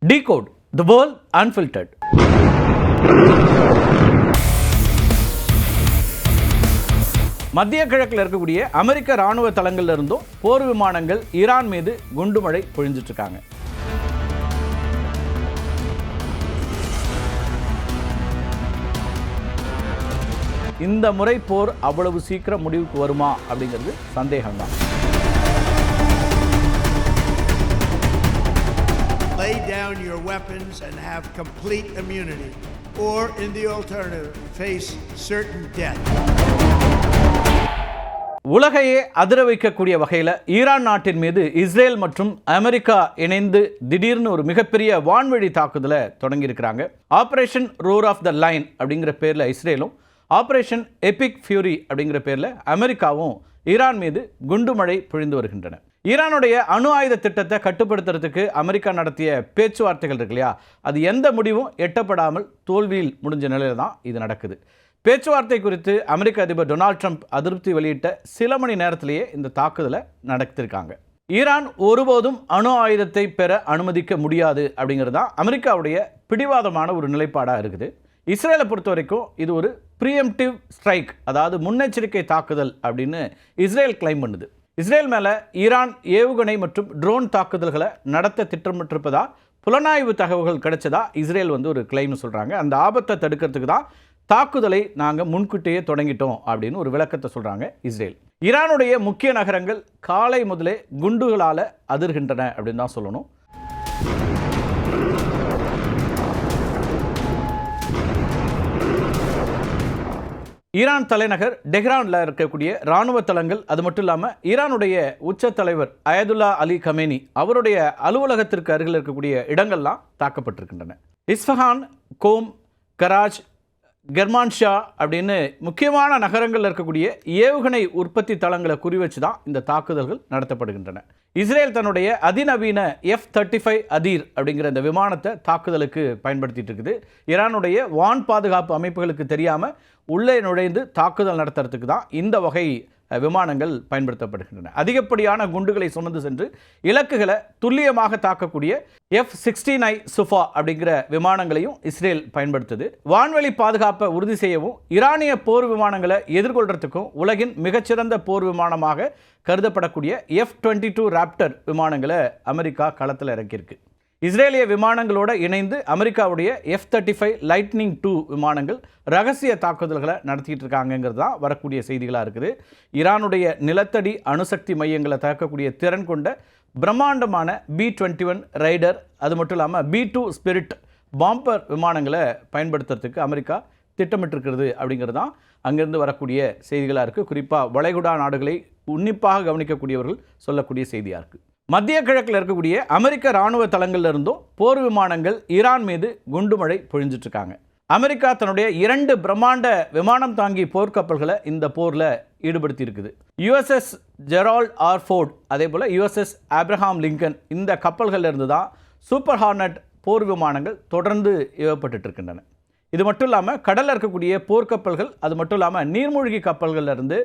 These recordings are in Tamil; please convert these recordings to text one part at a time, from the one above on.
Decode the world unfiltered. மத்திய கிழக்கில் இருக்கக்கூடிய அமெரிக்க ராணுவ தளங்கள்ல இருந்தும் போர் விமானங்கள் ஈரான் மீது குண்டுமழை பொழிஞ்சிட்டு இருக்காங்க. இந்த முறை போர் அவ்வளவு சீக்கிரம் முடிவுக்கு வருமா அப்படிங்கிறது சந்தேகம்தான். Lay down your weapons and have complete immunity, or in the alternative, face certain death. உலகையே அதிர வைக்கக்கூடிய வகையில் ஈரான் நாட்டின் மீது இஸ்ரேல் மற்றும் அமெரிக்கா இணைந்து திடீர்னு ஒரு மிகப்பெரிய வான்வழி தாக்குதலை தொடங்கியிருக்கிறாங்க. Operation roar of the lion அப்படிங்கிற பேரில் இஸ்ரேலும், ஆபரேஷன் எபிக் ஃபியூரி அப்படிங்கிற பேரில் அமெரிக்காவும் ஈரான் மீது குண்டுமழை பொழிந்து வருகின்றன. ஈரானுடைய அணு ஆயுத திட்டத்தை கட்டுப்படுத்துறதுக்கு அமெரிக்கா நடத்திய பேச்சுவார்த்தைகள் இருக்கு இல்லையா, அது எந்த முடிவும் எட்டப்படாமல் தோல்வியில் முடிஞ்ச நிலையில் தான் இது நடக்குது. பேச்சுவார்த்தை குறித்து அமெரிக்க அதிபர் டொனால்ட் ட்ரம்ப் அதிருப்தி வெளியிட்ட சில மணி நேரத்திலேயே இந்த தாக்குதலை நடத்திருக்காங்க. ஈரான் ஒருபோதும் அணு ஆயுதத்தை பெற அனுமதிக்க முடியாது அப்படிங்கிறது தான் அமெரிக்காவுடைய பிடிவாதமான ஒரு நிலைப்பாடாக இருக்குது. இஸ்ரேலை பொறுத்த வரைக்கும் இது ஒரு ப்ரீஎம்டிவ் ஸ்ட்ரைக், அதாவது முன்னெச்சரிக்கை தாக்குதல் அப்படின்னு இஸ்ரேல் கிளைம் பண்ணுது. இஸ்ரேல் மேலே ஈரான் ஏவுகணை மற்றும் ட்ரோன் தாக்குதல்களை நடத்த திட்டமிட்டிருப்பதா புலனாய்வு தகவல்கள் கிடைச்சதா இஸ்ரேல் ஒரு கிளைம் சொல்கிறாங்க. அந்த ஆபத்தை தடுக்கிறதுக்கு தான் தாக்குதலை நாங்கள் முன்கூட்டியே தொடங்கிட்டோம் அப்படின்னு ஒரு விளக்கத்தை சொல்கிறாங்க இஸ்ரேல். ஈரானுடைய முக்கிய நகரங்கள் காலை முதலே குண்டுகளால் அதிர்கின்றன அப்படின்னு தான் சொல்லணும். ஈரான் தலைநகர் டெஹ்ரானில் இருக்கக்கூடிய இராணுவ தளங்கள், அது மட்டும் இல்லாமல் ஈரானுடைய உச்ச தலைவர் அயதுல்லா அலி கமேனி அவருடைய அலுவலகத்திற்கு அருகில் இருக்கக்கூடிய இடங்கள்லாம் தாக்கப்பட்டிருக்கின்றன. இஸ்ஃபஹான், கோம், கராச், கெர்மான்ஷா அப்படின்னு முக்கியமான நகரங்களில் இருக்கக்கூடிய ஏவுகணை உற்பத்தி தளங்களை குறிவச்சு தான் இந்த தாக்குதல்கள் நடத்தப்படுகின்றன. இஸ்ரேல் தன்னுடைய அதிநவீன F-35 அதீர் அப்படிங்கிற இந்த விமானத்தை தாக்குதலுக்கு பயன்படுத்திட்டு இருக்குது. ஈரானுடைய வான் பாதுகாப்பு அமைப்புகளுக்கு தெரியாமல் உள்ளே நுழைந்து தாக்குதல் நடத்துறதுக்கு தான் இந்த வகை விமானங்கள் பயன்படுத்தப்படுகின்றன. அதிகப்படியான குண்டுகளை சுமந்து சென்று இலக்குகளை துல்லியமாக தாக்கக்கூடிய F-69 சுஃபா அப்படிங்கிற விமானங்களையும் இஸ்ரேல் பயன்படுத்துது. வான்வெளி பாதுகாப்பை உறுதி செய்யவும் ஈரானிய போர் விமானங்களை எதிர்கொள்றதுக்கும் உலகின் மிகச்சிறந்த போர் விமானமாக கருதப்படக்கூடிய F-22 ராப்டர் விமானங்களை அமெரிக்கா களத்தில் இறக்கியிருக்கு. இஸ்ரேலிய விமானங்களோடு இணைந்து அமெரிக்காவுடைய F-35 லைட்னிங் 2 விமானங்கள் ரகசிய தாக்குதல்களை நடத்திட்டு இருக்காங்கிறது தான் வரக்கூடிய செய்திகளாக இருக்குது. ஈரானுடைய நிலத்தடி அணுசக்தி மையங்களை தாக்கக்கூடிய திறன் கொண்ட பிரம்மாண்டமான B-21 ரைடர், அது மட்டும் இல்லாமல் B-2 ஸ்பிரிட் பாம்பர் விமானங்களை பயன்படுத்துறதுக்கு அமெரிக்கா திட்டமிட்டிருக்கிறது அப்படிங்கிறது தான் அங்கிருந்து வரக்கூடிய செய்திகளாக இருக்குது. குறிப்பாக வளைகுடா நாடுகளை உன்னிப்பாக கவனிக்கக்கூடியவர்கள் சொல்லக்கூடிய செய்தியாக இருக்குது. மத்திய கிழக்கில் இருக்கக்கூடிய அமெரிக்க இராணுவ தளங்கள்ல இருந்தும் போர் விமானங்கள் ஈரான் மீது குண்டுமழை பொழிஞ்சிட்ருக்காங்க. அமெரிக்கா தன்னுடைய 2 பிரம்மாண்ட விமானம் தாங்கி போர்க்கப்பல்களை இந்த போரில் ஈடுபடுத்தி இருக்குது. USS ஜெரால்ட் ஆர் ஃபோர்ட், அதே போல் USS ஆப்ரஹாம் லிங்கன், இந்த கப்பல்கள் இருந்து தான் சூப்பர் ஹார்னட் போர் விமானங்கள் தொடர்ந்து ஏவப்பட்டு இருக்கின்றன. இது மட்டும் இல்லாமல் கடலில் இருக்கக்கூடிய போர்க்கப்பல்கள், அது மட்டும் இல்லாமல் நீர்மூழ்கி கப்பல்களில் இருந்து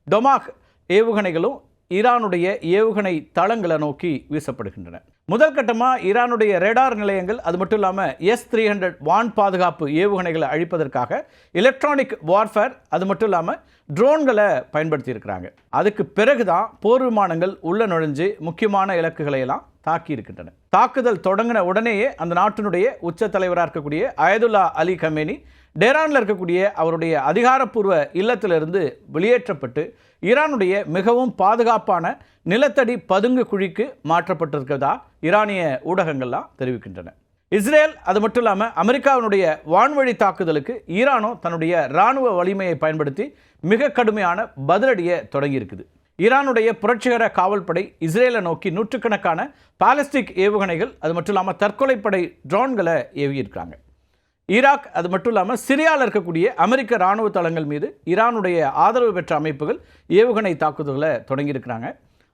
டொமாக் ஏவுகணைகளும் ஈரானுடைய ஏவுகணை தளங்களை நோக்கி வீசப்படுகின்றன. முதல் கட்டமாக ஈரானுடைய ரேடார் நிலையங்கள், அது மட்டும் இல்லாமல் S-300 வான் பாதுகாப்பு ஏவுகணைகளை அழிப்பதற்காக எலக்ட்ரானிக் வார்ஃபேர், அது மட்டும் இல்லாமல் ட்ரோன்களை பயன்படுத்தி இருக்கிறாங்க. அதுக்கு பிறகு தான் போர் விமானங்கள் உள்ள நுழைஞ்சு முக்கியமான இலக்குகளை எல்லாம் தாக்கி இருக்கின்றன. தாக்குதல் தொடங்கின உடனேயே அந்த நாட்டினுடைய உச்ச தலைவராக இருக்கக்கூடிய அயதுல்லா அலி கமேனி டெஹ்ரானில் இருக்கக்கூடிய அவருடைய அதிகாரப்பூர்வ இல்லத்திலிருந்து வெளியேற்றப்பட்டு ஈரானுடைய மிகவும் பாதுகாப்பான நிலத்தடி பதுங்கு குழிக்கு மாற்றப்பட்டிருக்கிறதா ஈரானிய ஊடகங்கள்லாம் தெரிவிக்கின்றன. இஸ்ரேல், அது மட்டும் இல்லாமல் அமெரிக்காவினுடைய வான்வழி தாக்குதலுக்கு ஈரானும் தன்னுடைய இராணுவ வலிமையை பயன்படுத்தி மிக கடுமையான பதிலடியை தொடங்கியிருக்குது. ஈரானுடைய புரட்சிகர காவல்படை இஸ்ரேலை நோக்கி நூற்றுக்கணக்கான பாலிஸ்டிக் ஏவுகணைகள், அது மட்டும் இல்லாமல் தற்கொலைப்படை ட்ரோன்களை ஏவியிருக்காங்க. ஈராக், அது மட்டும் இல்லாமல் சிரியாவில் இருக்கக்கூடிய அமெரிக்க இராணுவ தளங்கள் மீது ஈரானுடைய ஆதரவு பெற்ற அமைப்புகள் ஏவுகணை தாக்குதல்களை தொடங்கியிருக்கிறாங்க.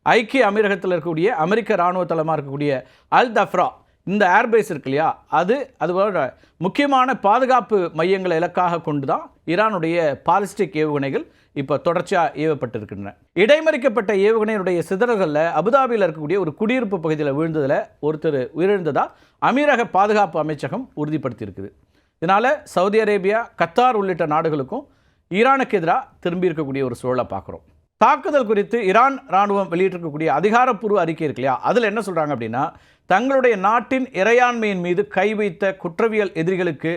ஐக்கிய அமீரகத்தில் இருக்கக்கூடிய அமெரிக்க இராணுவ தளமாக இருக்கக்கூடிய அல் தஃப்ரா இந்த ஏர்பேஸ் இருக்கு இல்லையா, அதுபோல முக்கியமான பாதுகாப்பு மையங்களை இலக்காக கொண்டு தான் ஈரானுடைய பாலிஸ்டிக் ஏவுகணைகள் இப்போ தொடர்ச்சியாக ஏவப்பட்டிருக்கின்றன. இடைமறிக்கப்பட்ட ஏவுகணையுடைய சிதறல்களில் அபுதாபியில் இருக்கக்கூடிய ஒரு குடியிருப்பு பகுதியில் விழுந்ததில் ஒருத்தர் உயிரிழந்ததா அமீரக பாதுகாப்பு அமைச்சகம் உறுதிப்படுத்தியிருக்குது. இதனால் சவுதி அரேபியா, கத்தார் உள்ளிட்ட நாடுகளுக்கும் ஈரானுக்கு எதிராக திரும்பி இருக்கக்கூடிய ஒரு சூழலை பார்க்குறோம். தாக்குதல் குறித்து ஈரான் ராணுவம் வெளியிட்டிருக்கக்கூடிய அதிகாரப்பூர்வ அறிக்கை இருக்கு இல்லையா, அதில் என்ன சொல்கிறாங்க அப்படின்னா, தங்களுடைய நாட்டின் இறையாண்மையின் மீது கை வைத்த குற்றவியல் எதிரிகளுக்கு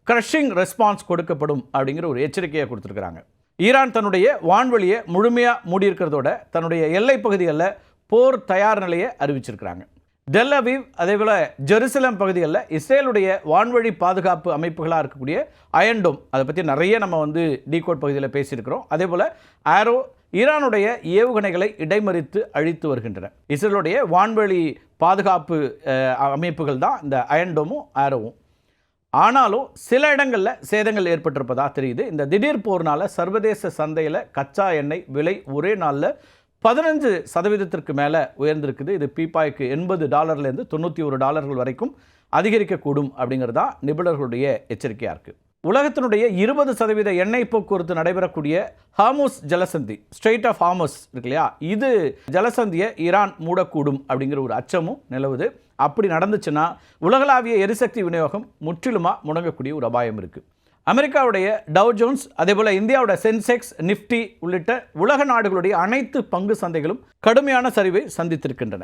கிரஷிங் ரெஸ்பான்ஸ் கொடுக்கப்படும் அப்படிங்கிற ஒரு எச்சரிக்கையை கொடுத்துருக்குறாங்க. ஈரான் தன்னுடைய வான்வெளியை முழுமையாக மூடியிருக்கிறதோட தன்னுடைய எல்லை பகுதிகளில் போர் தயார் நிலையை அறிவிச்சிருக்கிறாங்க. டெல் அவீவ் அதேபோல் ஜெருசலம் பகுதிகளில் இஸ்ரேலுடைய வான்வழி பாதுகாப்பு அமைப்புகளாக இருக்கக்கூடிய அயன்டோம், அதை பற்றி நிறைய நம்ம டீகோட் பகுதியில் பேசியிருக்கிறோம். அதேபோல் ஆரோ ஈரானுடைய ஏவுகணைகளை இடைமறித்து அழித்து வருகின்றன. இஸ்ரேலுடைய வான்வழி பாதுகாப்பு அமைப்புகள் தான் இந்த அயன்டோமும் ஆரோவும். ஆனாலும் சில இடங்களில் சேதங்கள் ஏற்பட்டிருப்பதாக தெரியுது. இந்த திடீர் போர்னால் சர்வதேச சந்தையில் கச்சா எண்ணெய் விலை ஒரே நாளில் 15% மேலே உயர்ந்திருக்குது. இது பீப்பாய்க்கு $80 $91 வரைக்கும் அதிகரிக்கக்கூடும் அப்படிங்கிறதா நிபுணர்களுடைய எச்சரிக்கையாக இருக்குது. உலகத்தினுடைய 20% எண்ணெய் போக்குவரத்து நடைபெறக்கூடிய ஹார்முஸ் ஜலசந்தி, ஸ்ட்ரெயிட் ஆஃப் ஹார்முஸ் இருக்கு இல்லையா, இது ஜலசந்தியை ஈரான் மூடக்கூடும் அப்படிங்கிற ஒரு அச்சமும் நிலவுது. அப்படி நடந்துச்சுன்னா உலகளாவிய எரிசக்தி விநியோகம் முற்றிலுமாக முடங்கக்கூடிய ஒரு அபாயம் இருக்குது. அமெரிக்காவுடைய டவ் ஜோன்ஸ், அதேபோல் இந்தியாவோட சென்செக்ஸ், நிஃப்டி உள்ளிட்ட உலக நாடுகளுடைய அனைத்து பங்கு சந்தைகளும் கடுமையான சரிவை சந்தித்திருக்கின்றன.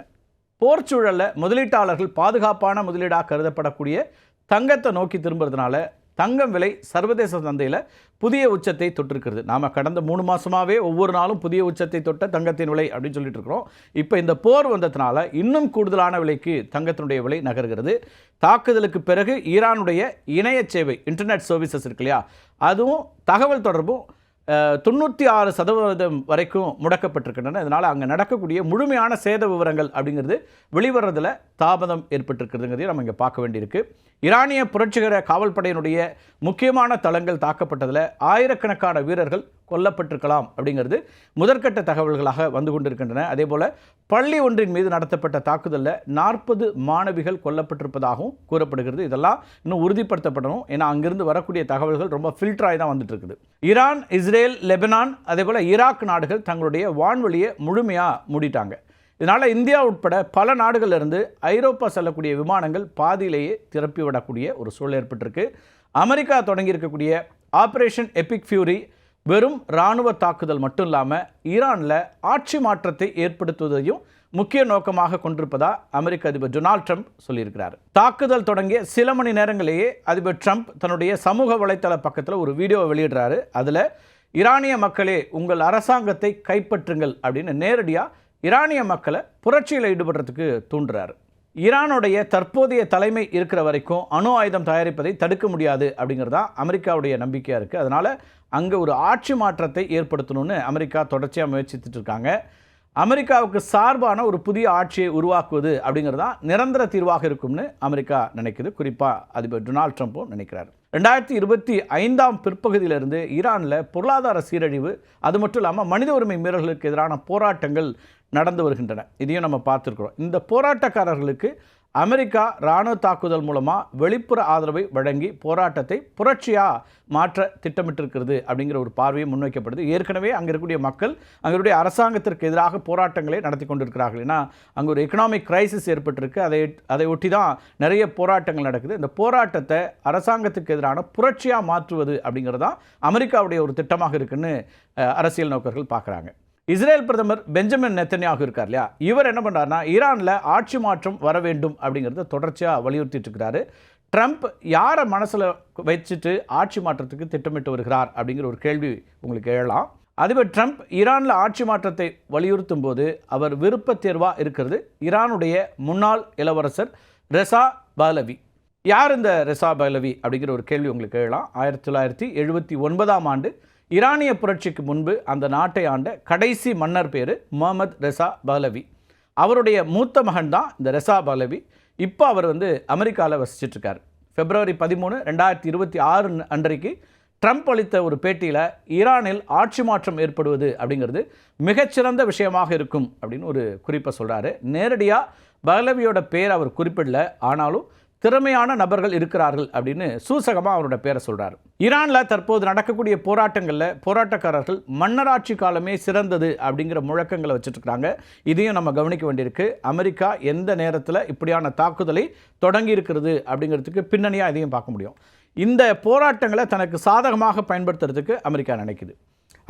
போர் சூழலில் முதலீட்டாளர்கள் பாதுகாப்பான முதலீடாக கருதப்படக்கூடிய தங்கத்தை நோக்கி திரும்புறதுனால தங்கம் விலை சர்வதேச சந்தையில் புதிய உச்சத்தை தொட்டிருக்கிறது. நாம் கடந்த 3 மாதமாகவே ஒவ்வொரு நாளும் புதிய உச்சத்தை தொட்ட தங்கத்தின் விலை அப்படின்னு சொல்லிட்டு இருக்கிறோம். இப்போ இந்த போர் வந்ததுனால இன்னும் கூடுதலான விலைக்கு தங்கத்தினுடைய விலை நகர்கிறது. தாக்குதலுக்கு பிறகு ஈரானுடைய இணைய சேவை, இன்டர்நெட் சர்வீசஸ் இருக்கு இல்லையா, அதுவும் தகவல் தொடர்பும் 96% வரைக்கும் முடக்கப்பட்டிருக்கின்றன. இதனால் அங்கே நடக்கக்கூடிய முழுமையான சேத விவரங்கள் அப்படிங்கிறது வெளிவரதில் தாமதம் ஏற்பட்டிருக்கிறதுங்கிறதையும் நம்ம இங்கே பார்க்க வேண்டியிருக்கு. ஈரானிய புரட்சிகர காவல்படையினுடைய முக்கியமான தளங்கள் தாக்கப்பட்டதில் ஆயிரக்கணக்கான வீரர்கள் கொல்லப்பட்டிருக்கலாம் அப்படிங்கிறது முதற்கட்ட தகவல்களாக வந்து கொண்டிருக்கின்றன. அதே போல் பள்ளி ஒன்றின் மீது நடத்தப்பட்ட தாக்குதலில் 40 மாணவிகள் கொல்லப்பட்டிருப்பதாகவும் கூறப்படுகிறது. இதெல்லாம் இன்னும் உறுதிப்படுத்தப்படணும். ஏன்னா அங்கிருந்து வரக்கூடிய தகவல்கள் ரொம்ப ஃபில்டராகி தான் வந்துட்டு இருக்குது. ஈரான், இஸ்ரேல், லெபனான், அதே போல் ஈராக் நாடுகள் தங்களுடைய வான்வெளியை முழுமையாக மூடிட்டாங்க. இதனால் இந்தியா உட்பட பல நாடுகளிலிருந்து ஐரோப்பா செல்லக்கூடிய விமானங்கள் பாதியிலேயே திருப்பிவிடக்கூடிய ஒரு சூழல் ஏற்பட்டிருக்கு. அமெரிக்கா தொடங்கியிருக்கக்கூடிய ஆப்ரேஷன் எபிக் ஃபியூரி வெறும் இராணுவ தாக்குதல் மட்டும் இல்லாமல் ஈரானில் ஆட்சி மாற்றத்தை ஏற்படுத்துவதையும் முக்கிய நோக்கமாக கொண்டிருப்பதாக அமெரிக்க அதிபர் டொனால்ட் ட்ரம்ப் சொல்லியிருக்கிறார். தாக்குதல் தொடங்கிய சில மணி நேரங்களிலேயே அதிபர் ட்ரம்ப் தன்னுடைய சமூக வலைத்தள பக்கத்தில் ஒரு வீடியோவை வெளியிடுறாரு. அதில் ஈரானிய மக்களே, உங்கள் அரசாங்கத்தை கைப்பற்றுங்கள் அப்படின்னு நேரடியாக ஈரானிய மக்களை புரட்சியில் ஈடுபடுறதுக்கு தூண்டுறாரு. ஈரானுடைய தற்போதைய தலைமை இருக்கிற வரைக்கும் அணு ஆயுதம் தயாரிப்பதை தடுக்க முடியாது அப்படிங்கிறது தான் அமெரிக்காவுடைய நம்பிக்கையாக இருக்குது. அதனால் அங்கே ஒரு ஆட்சி மாற்றத்தை ஏற்படுத்தணும்னு அமெரிக்கா தொடர்ச்சியாக முயற்சித்துட்டு இருக்காங்க. அமெரிக்காவுக்கு சார்பான ஒரு புதிய ஆட்சியை உருவாக்குவது அப்படிங்கிறது தான் நிரந்தர தீர்வாக இருக்கும்னு அமெரிக்கா நினைக்குது. குறிப்பாக அதிபர் டொனால்ட் ட்ரம்ப்பும் நினைக்கிறார். 2025 பிற்பகுதியிலிருந்து ஈரானில் பொருளாதார சீரழிவு, அது மட்டும் இல்லாமல் மனித உரிமை மீறல்களுக்கு எதிரான போராட்டங்கள் நடந்து வருகின்றன. இதையும் நம்ம பார்த்துருக்குறோம். இந்த போராட்டக்காரர்களுக்கு அமெரிக்கா இராணுவ தாக்குதல் மூலமாக வெளிப்புற ஆதரவை வழங்கி போராட்டத்தை புரட்சியாக மாற்ற திட்டமிட்டிருக்கிறது அப்படிங்கிற ஒரு பார்வையை முன்வைக்கப்படுது. ஏற்கனவே அங்கே இருக்கக்கூடிய மக்கள் அங்களுடைய அரசாங்கத்திற்கு எதிராக போராட்டங்களை நடத்தி கொண்டிருக்கிறார்கள். ஏன்னா அங்கே ஒரு எக்கனாமிக் கிரைசிஸ் ஏற்பட்டிருக்கு. அதை ஒட்டி தான் நிறைய போராட்டங்கள் நடக்குது. இந்த போராட்டத்தை அரசாங்கத்துக்கு எதிரான புரட்சியாக மாற்றுவது அப்படிங்கிறது தான் அமெரிக்காவுடைய ஒரு திட்டமாக இருக்குன்னு அரசியல் நோக்கர்கள் பார்க்குறாங்க. இஸ்ரேல் பிரதமர் பெஞ்சமின் நெத்தன்யாகு இருக்கார் இல்லையா, இவர் என்ன பண்ணுறாருனா ஈரானில் ஆட்சி மாற்றம் வர வேண்டும் அப்படிங்கிறத தொடர்ச்சியாக வலியுறுத்திட்டு இருக்கிறாரு. ட்ரம்ப் யாரை மனசில் வச்சுட்டு ஆட்சி மாற்றத்துக்கு திட்டமிட்டு வருகிறார் அப்படிங்கிற ஒரு கேள்வி உங்களுக்கு எழலாம். அதிபர் ட்ரம்ப் ஈரானில் ஆட்சி மாற்றத்தை வலியுறுத்தும் போது அவர் விருப்ப தேர்வாக இருக்கிறது ஈரானுடைய முன்னாள் இளவரசர் ரெசா பஹ்லவி. யார் இந்த ரெசா பஹ்லவி அப்படிங்கிற ஒரு கேள்வி உங்களுக்கு எழலாம். 1979ஆம் ஆண்டு ஈரானிய புரட்சிக்கு முன்பு அந்த நாட்டை ஆண்ட கடைசி மன்னர் பேர் முகமது ரெசா பஹ்லவி. அவருடைய மூத்த மகன் தான் இந்த ரெசா பஹ்லவி. இப்போ அவர் அமெரிக்காவில் வசிச்சிட்ருக்கார். February 13, 2026 அன்றைக்கு ட்ரம்ப் அளித்த ஒரு பேட்டியில் ஈரானில் ஆட்சி மாற்றம் ஏற்படுவது அப்படிங்கிறது மிகச்சிறந்த விஷயமாக இருக்கும் அப்படின்னு ஒரு குறிப்பை சொல்கிறாரு. நேரடியாக பஹ்லவியோட பேர் அவர் குறிப்பிடல, ஆனாலும் திறமையான நபர்கள் இருக்கிறார்கள் அப்படின்னு சூசகமாக அவரோட பேரை சொல்கிறார். ஈரானில் தற்போது நடக்கக்கூடிய போராட்டங்களில் போராட்டக்காரர்கள் மன்னராட்சி காலமே சிறந்தது அப்படிங்கிற முழக்கங்களை வச்சுட்ருக்காங்க. இதையும் நம்ம கவனிக்க வேண்டியிருக்கு. அமெரிக்கா எந்த நேரத்தில் இப்படியான தாக்குதலை தொடங்கி இருக்கிறது அப்படிங்கிறதுக்கு பின்னணியாக இதையும் பார்க்க முடியும். இந்த போராட்டங்களை தனக்கு சாதகமாக பயன்படுத்துறதுக்கு அமெரிக்கா நினைக்குது.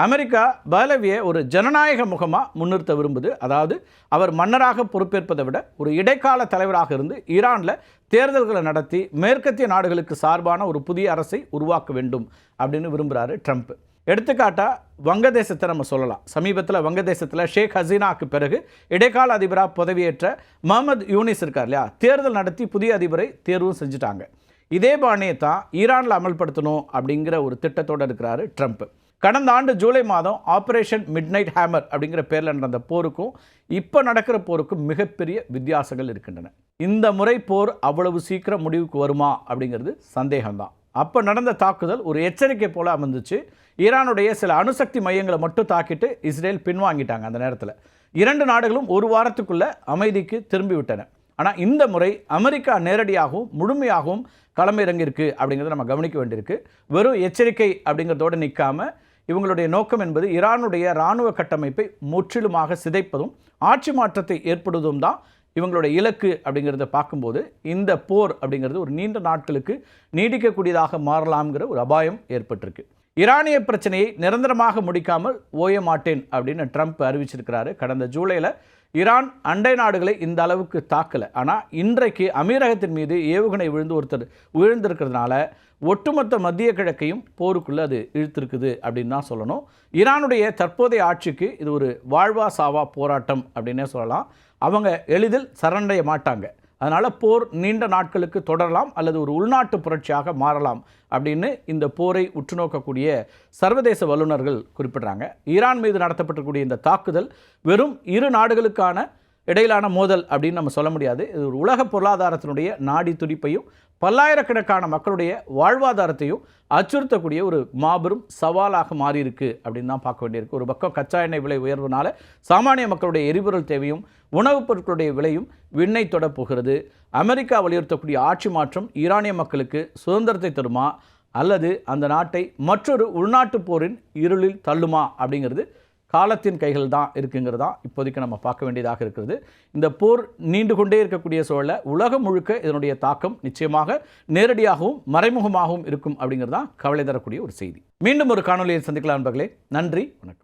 அமெரிக்கா பஹ்லவியை ஒரு ஜனநாயக முகமாக முன்னிறுத்த விரும்புது. அதாவது அவர் மன்னராக பொறுப்பேற்பதை விட ஒரு இடைக்கால தலைவராக இருந்து ஈரானில் தேர்தல்களை நடத்தி மேற்கத்திய நாடுகளுக்கு சார்பான ஒரு புதிய அரசை உருவாக்க வேண்டும் அப்படின்னு விரும்புகிறாரு ட்ரம்ப். எடுத்துக்காட்டாக வங்கதேசத்தை நம்ம சொல்லலாம். சமீபத்தில் வங்கதேசத்தில் ஷேக் ஹசீனாவுக்கு பிறகு இடைக்கால அதிபராக பதவியேற்ற முகமது யூனிஸ் இருக்கார் இல்லையா, தேர்தல் நடத்தி புதிய அதிபரை தேர்வும் செஞ்சுட்டாங்க. இதே பாணியை தான் ஈரானில் அமல்படுத்தணும் அப்படிங்கிற ஒரு திட்டத்தோடு இருக்கிறாரு ட்ரம்ப். கடந்த ஆண்டு ஜூலை மாதம் ஆப்ரேஷன் மிட்நைட் ஹேமர் அப்படிங்கிற பேரில் நடந்த போருக்கும் இப்போ நடக்கிற போருக்கும் மிகப்பெரிய வித்தியாசங்கள் இருக்கின்றன. இந்த முறை போர் அவ்வளவு சீக்கிரம் முடிவுக்கு வருமா அப்படிங்கிறது சந்தேகம்தான். அப்போ நடந்த தாக்குதல் ஒரு எச்சரிக்கை போல அமைந்துச்சு. ஈரானுடைய சில அணுசக்தி மையங்களை மட்டும் தாக்கிட்டு இஸ்ரேல் பின்வாங்கிட்டாங்க. அந்த நேரத்தில் 2 நாடுகளும் ஒரு வாரத்துக்குள்ள அமைதிக்கு திரும்பிவிட்டன. ஆனால் இந்த முறை அமெரிக்கா நேரடியாகவும் முழுமையாகவும் களமிறங்கியிருக்கு அப்படிங்கிறத நம்ம கவனிக்க வேண்டியிருக்கு. வெறும் எச்சரிக்கை அப்படிங்கிறதோடு நிற்காம இவங்களுடைய நோக்கம் என்பது ஈரானுடைய இராணுவ கட்டமைப்பை முற்றிலுமாக சிதைப்பதும் ஆட்சி மாற்றத்தை ஏற்படுவதும் தான் இவங்களுடைய இலக்கு அப்படிங்கிறத பார்க்கும்போது இந்த போர் அப்படிங்கிறது ஒரு நீண்ட நாட்களுக்கு நீடிக்கக்கூடியதாக மாறலாம்ங்கிற ஒரு அபாயம் ஏற்பட்டிருக்கு. ஈரானிய பிரச்சனையை நிரந்தரமாக முடிக்காமல் ஓய மாட்டேன் அப்படின்னு ட்ரம்ப் அறிவிச்சிருக்கிறாரு. கடந்த ஜூலையில் ஈரான் அண்டை நாடுகளை இந்த அளவுக்கு தாக்கலை. ஆனால் இன்றைக்கு அமீரகத்தின் மீது ஏவுகணை விழுந்திருக்கிறதுனால ஒட்டுமொத்த மத்திய கிழக்கையும் போருக்குள்ளே அது இழுத்திருக்குது அப்படின்னு தான் சொல்லணும். ஈரானுடைய தற்போதைய ஆட்சிக்கு இது ஒரு வாழ்வா சாவா போராட்டம் அப்படின்னே சொல்லலாம். அவங்க எளிதில் சரணடைய மாட்டாங்க. அதனால் போர் நீண்ட நாட்களுக்கு தொடரலாம் அல்லது ஒரு உள்நாட்டு புரட்சியாக மாறலாம் அப்படின்னு இந்த போரை உற்று நோக்கக்கூடிய சர்வதேச வல்லுநர்கள் குறிப்பிடுறாங்க. ஈரான் மீது நடத்தப்பட்டிருக்கக்கூடிய இந்த தாக்குதல் வெறும் 2 நாடுகளுக்கான இடையிலான மோதல் அப்படின்னு நம்ம சொல்ல முடியாது. இது ஒரு உலக பொருளாதாரத்தினுடைய நாடி துடிப்பையும் பல்லாயிரக்கணக்கான மக்களுடைய வாழ்வாதாரத்தையும் அச்சுறுத்தக்கூடிய ஒரு மாபெரும் சவாலாக மாறியிருக்கு அப்படின்னு தான் பார்க்க வேண்டியிருக்கு. ஒரு பக்கம் கச்சா எண்ணெய் விலை உயர்வுனால சாமானிய மக்களுடைய எரிபொருள் தேவையும் உணவுப் பொருட்களுடைய விலையும் விண்ணை தொட போகிறது. அமெரிக்கா வலியுறுத்தக்கூடிய ஆட்சி மாற்றம் ஈரானிய மக்களுக்கு சுதந்திரத்தை தருமா அல்லது அந்த நாட்டை மற்றொரு உள்நாட்டு போரின் இருளில் தள்ளுமா அப்படிங்கிறது காலத்தின் கைகள் தான் இருக்குங்கிறதா இப்போதைக்கு நம்ம பார்க்க வேண்டியதாக இருக்கிறது. இந்த போர் நீண்டு கொண்டே இருக்கக்கூடிய சூழலில் உலகம் முழுக்க இதனுடைய தாக்கம் நிச்சயமாக நேரடியாகவும் மறைமுகமாகவும் இருக்கும் அப்படிங்கிறது தான் கவலை தரக்கூடிய ஒரு செய்தி. மீண்டும் ஒரு காணொலியில் சந்திக்கலாம் நண்பர்களே. நன்றி, வணக்கம்.